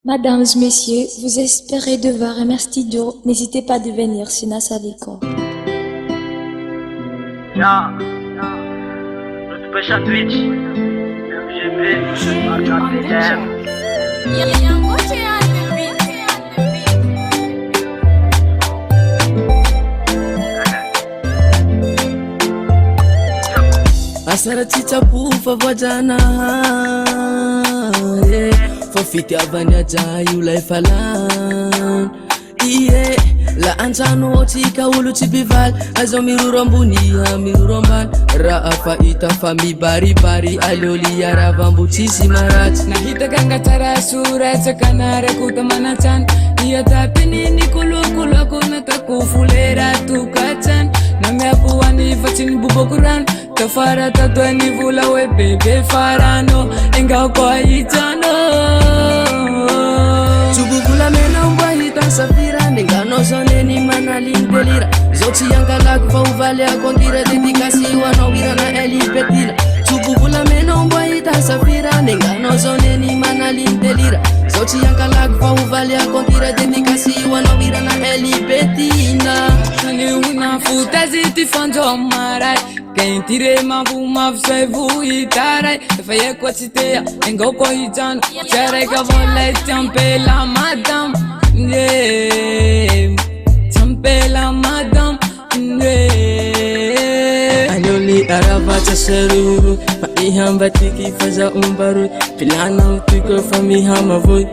Mesdames, Messieurs, vous espérez de voir un studio. N'hésitez pas de venir sur Nasa Décor. Ya, notre pêche à Twitch, MGP, AKTM. Asara tsitsapo fa voajana fa fitiavany aja io lay falan la antrano tsika olo tsy bivaly azo miroro ambony miroro ambany raha fahita fa mibaribary aleoli aravambo tsisy maratsy nahitaka angatsara soratsaka narakota manatsany iatapininy kolokolako natako folera tokatsany namiapoany fa tsy niboboko rano tafara tatoany vola hoe bebe farano engako ahitano tsubuvulamena mbo ahita safira nengano zoneni manaliny delira zao tsy angalako fa ovaly ako angira dedikasy hoanao irana elipetila tsubuvulamena mbo ahita safira nengano zoneni manaliny delira zao tsy angalako fa ovaly ako angira dedikasy hoanao irana elipetina Una futazi ti fanjo marai Kentire mavu mavsai vu itarai Faye kwa chitea engo ko hijan Chere ka vola champe la madam Champe la madam Alioli araba chaseru Ma ihamba tiki faza umbaru Pilana utiko fa mihama voi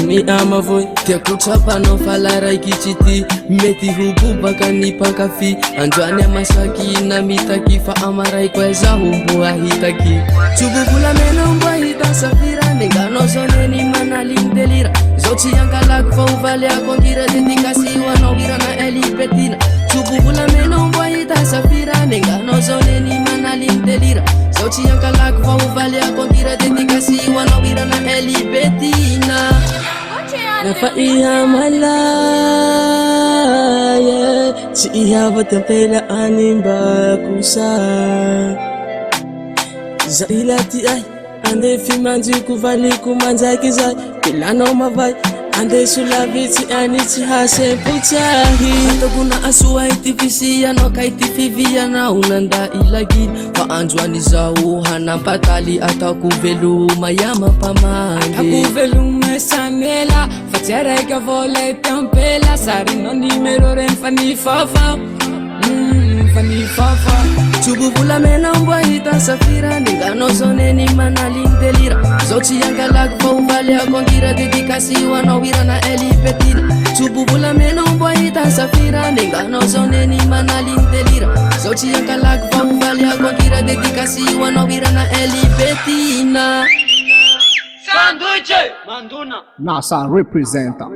mi ama voi tia kutsapano falaraiky tsity mety hobobaka ny mpankafy androany amasaky na mitaky fa amaraiko aizaho mbo ahitaky tsobovolamena mbo ahita safira nengano zoneny manaliny delira zao tsy angalako fa ovaly ako angira dedikasy hoanao irana elipetina tsobovolamena mbo ahita safira nengano zoneny manaliny delira zao tsy angalako fa ovaly ako angira dedikasy hoanao irana elipetina Nafa iha malaya si iha vatempela animba kusa Zailati ay ande fimanjiku valiku manjaki zay Pilano mavay ande sulaviti anichi hase puchahi Ataguna asuwa itifisi anoka itifivi na unanda ilagin Fa anjuani zao hanampatali ataku velu mayama pamange Ataku velu Samela Fatiare ka vole tempela Sarino numero ren fani fafa Fani fafa Tsubuvulamena mbo ahita safira nengano zoneny manaliny delira zao tsy angalako fa ovaly ako angira dedikasy hoanao irana elipetina tsubuvulamena mbo ahita safira nengano zoneny manaliny delira zao tsy angalako fa ovaly ako angira dedikasy hoanao irana elipetina Sanduiche Manduna NASA representa